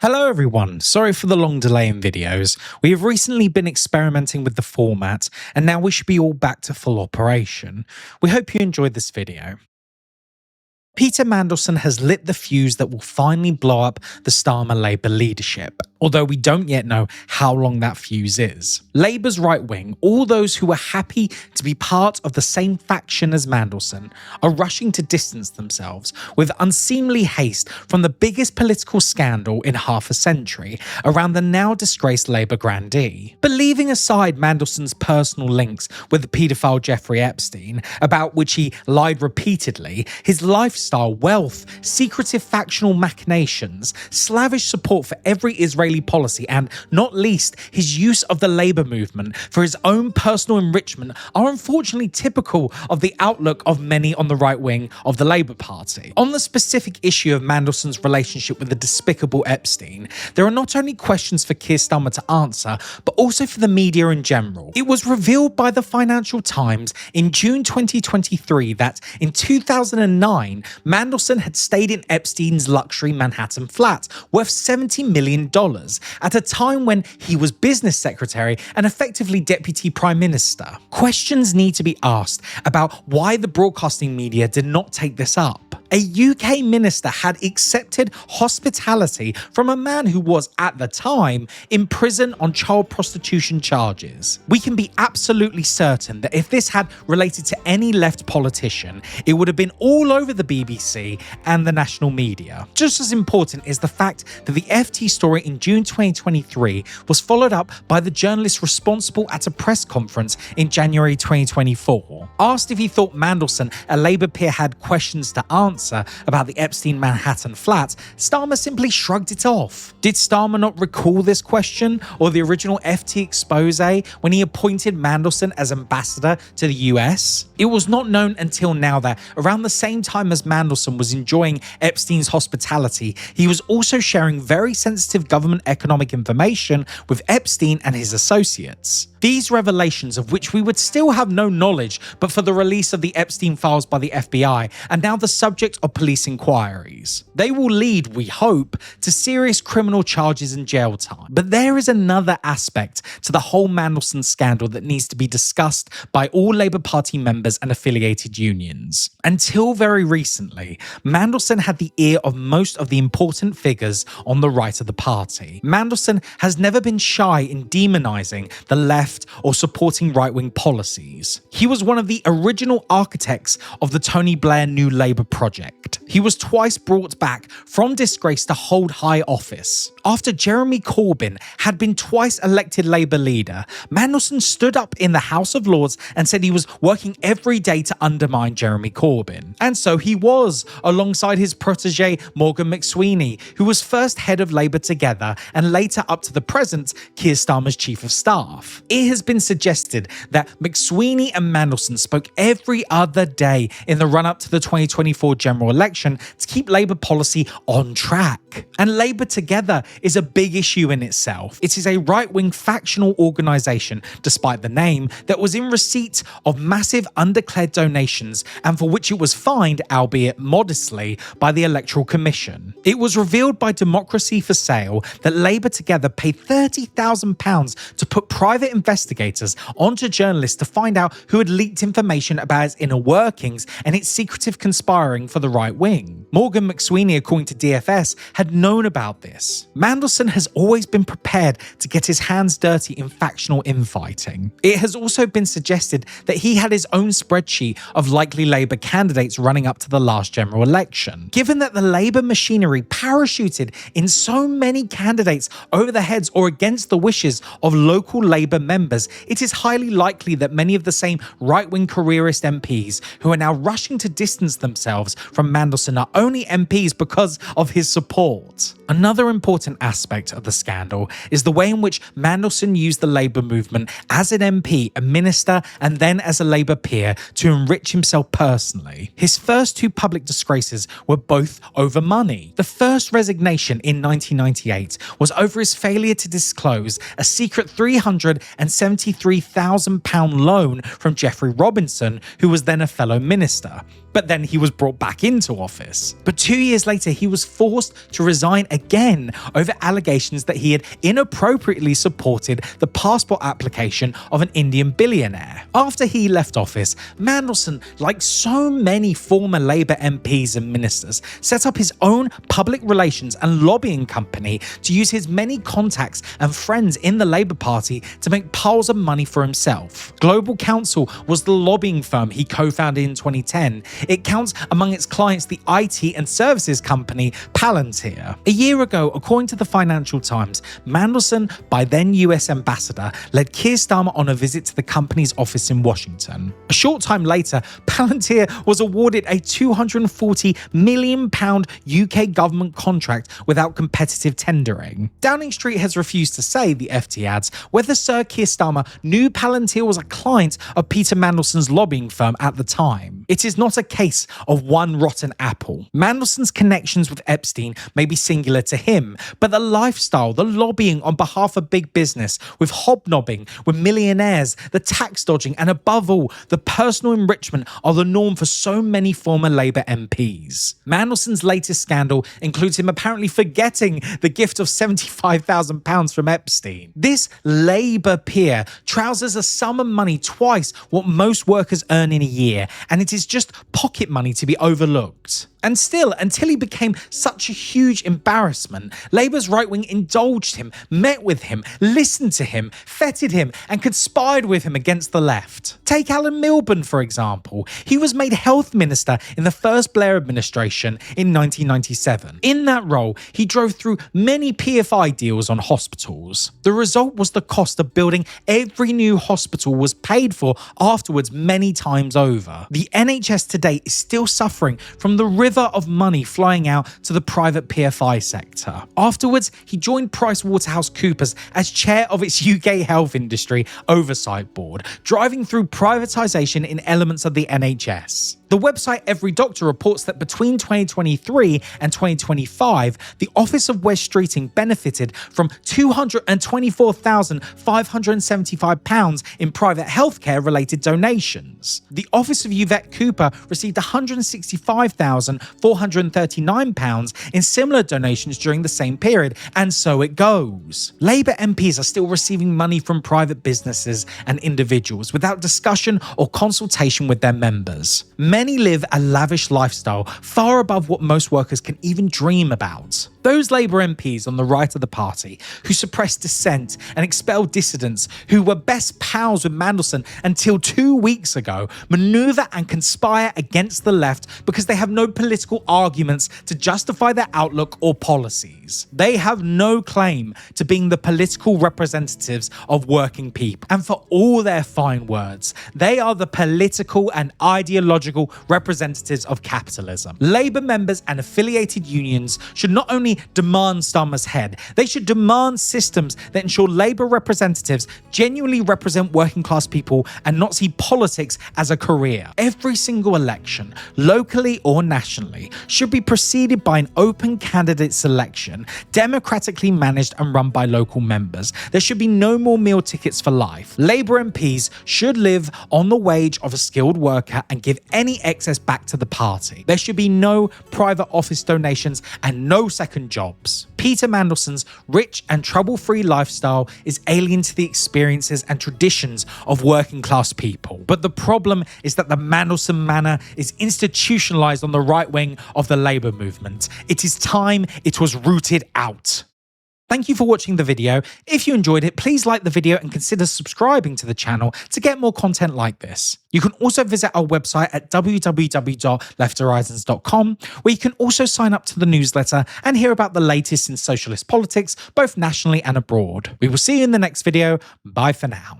Hello everyone, sorry for the long delay in videos. We have recently been experimenting with the format and now we should be all back to full operation. We hope you enjoyed this video. Peter Mandelson has lit the fuse that will finally blow up the Starmer Labour leadership, although we don't yet know how long that fuse is. Labour's right wing, all those who are happy to be part of the same faction as Mandelson, are rushing to distance themselves with unseemly haste from the biggest political scandal in half a century around the now disgraced Labour grandee. But leaving aside Mandelson's personal links with the paedophile Jeffrey Epstein, about which he lied repeatedly, his lifestyle, wealth, secretive factional machinations, slavish support for every Israeli policy, and, not least, his use of the Labour movement for his own personal enrichment are unfortunately typical of the outlook of many on the right wing of the Labour Party. On the specific issue of Mandelson's relationship with the despicable Epstein, there are not only questions for Keir Starmer to answer, but also for the media in general. It was revealed by the Financial Times in June 2023 that in 2009, Mandelson had stayed in Epstein's luxury Manhattan flat worth $70 million at a time when he was business secretary and effectively deputy prime minister. Questions need to be asked about why the broadcasting media did not take this up. A UK minister had accepted hospitality from a man who was, at the time, in prison on child prostitution charges. We can be absolutely certain that if this had related to any left politician, it would have been all over the BBC and the national media. Just as important is the fact that the FT story in June 2023 was followed up by the journalist responsible at a press conference in January 2024. Asked if he thought Mandelson, a Labour peer, had questions to answer about the Epstein Manhattan flat, Starmer simply shrugged it off. Did Starmer not recall this question or the original FT expose when he appointed Mandelson as ambassador to the US? It was not known until now that around the same time as Mandelson was enjoying Epstein's hospitality, he was also sharing very sensitive government economic information with Epstein and his associates. These revelations, of which we would still have no knowledge but for the release of the Epstein files by the FBI, are now the subject of police inquiries. They will lead, we hope, to serious criminal charges and jail time. But there is another aspect to the whole Mandelson scandal that needs to be discussed by all Labour Party members and affiliated unions. Until very recently, Mandelson had the ear of most of the important figures on the right of the party. Mandelson has never been shy in demonising the left or supporting right-wing policies. He was one of the original architects of the Tony Blair New Labour project. He was twice brought back from disgrace to hold high office. After Jeremy Corbyn had been twice elected Labour leader, Mandelson stood up in the House of Lords and said he was working every day to undermine Jeremy Corbyn. And so he was, alongside his protege Morgan McSweeney, who was first head of Labour Together and later up to the present Keir Starmer's chief of staff. It has been suggested that McSweeney and Mandelson spoke every other day in the run-up to the 2024 general election to keep Labour policy on track. And Labour Together is a big issue in itself. It is a right-wing factional organisation, despite the name, that was in receipt of massive undeclared donations and for which it was fined, albeit modestly, by the Electoral Commission. It was revealed by Democracy for Sale that Labour Together paid £30,000 to put private investigators onto journalists to find out who had leaked information about its inner workings and its secretive conspiring for the right wing. Morgan McSweeney, according to DFS, had known about this. Mandelson has always been prepared to get his hands dirty in factional infighting. It has also been suggested that he had his own spreadsheet of likely Labour candidates running up to the last general election. Given that the Labour machinery parachuted in so many candidates over the heads or against the wishes of local Labour members, it is highly likely that many of the same right-wing careerist MPs who are now rushing to distance themselves from Mandelson are only MPs because of his support. Another important aspect of the scandal is the way in which Mandelson used the Labour movement as an MP, a minister, and then as a Labour peer to enrich himself personally. His first two public disgraces were both over money. The first resignation in 1998 was over his failure to disclose a secret £373,000 loan from Geoffrey Robinson, who was then a fellow minister. but then he was brought back into office. But 2 years later, he was forced to resign again over allegations that he had inappropriately supported the passport application of an Indian billionaire. After he left office, Mandelson, like so many former Labour MPs and ministers, set up his own public relations and lobbying company to use his many contacts and friends in the Labour Party to make piles of money for himself. Global Counsel was the lobbying firm he co-founded in 2010. It counts among its clients the IT and services company Palantir. A year ago, according to the Financial Times, Mandelson, by then US ambassador, led Keir Starmer on a visit to the company's office in Washington. A short time later, Palantir was awarded a £240 million UK government contract without competitive tendering. Downing Street has refused to say, the FT adds, whether Sir Keir Starmer knew Palantir was a client of Peter Mandelson's lobbying firm at the time. It is not a case of one rotten apple. Mandelson's connections with Epstein may be singular to him, but the lifestyle, the lobbying on behalf of big business, with hobnobbing with millionaires, the tax dodging, and above all, the personal enrichment are the norm for so many former Labour MPs. Mandelson's latest scandal includes him apparently forgetting the gift of £75,000 from Epstein. This Labour peer trousers a sum of money twice what most workers earn in a year, and it is just pocket money to be overlooked. And still, until he became such a huge embarrassment, Labour's right wing indulged him, met with him, listened to him, feted him, and conspired with him against the left. Take Alan Milburn, for example. He was made health minister in the first Blair administration in 1997. In that role, he drove through many PFI deals on hospitals. The result was the cost of building every new hospital was paid for afterwards many times over. The NHS today is still suffering from the river of money flying out to the private PFI sector. Afterwards, he joined PricewaterhouseCoopers as chair of its UK Health Industry Oversight Board, driving through privatisation in elements of the NHS. The website Every Doctor reports that between 2023 and 2025, the Office of Wes Streeting benefited from £224,575 in private healthcare-related donations. The Office of Yvette Cooper received £165,439 in similar donations during the same period, and so it goes. Labour MPs are still receiving money from private businesses and individuals without discussion or consultation with their members. Many live a lavish lifestyle far above what most workers can even dream about. Those Labour MPs on the right of the party who suppressed dissent and expelled dissidents, who were best pals with Mandelson until 2 weeks ago, manoeuvre and conspire against the left because they have no political arguments to justify their outlook or policies. They have no claim to being the political representatives of working people. And for all their fine words, they are the political and ideological representatives of capitalism. Labour members and affiliated unions should not only demand Starmer's head, they should demand systems that ensure Labour representatives genuinely represent working class people and not see politics as a career. Every single election, locally or nationally, should be preceded by an open candidate selection, democratically managed and run by local members. There should be no more meal tickets for life. Labour MPs should live on the wage of a skilled worker and give any excess back to the party. There should be no private office donations and no second jobs. Peter Mandelson's rich and trouble-free lifestyle is alien to the experiences and traditions of working class people. But the problem is that the Mandelson manner is institutionalized on the right wing of the Labour movement. It is time it was rooted out. Thank you for watching the video. If you enjoyed it, please like the video and consider subscribing to the channel to get more content like this. You can also visit our website at www.lefthorizons.com, where you can also sign up to the newsletter and hear about the latest in socialist politics, both nationally and abroad. We will see you in the next video. Bye for now.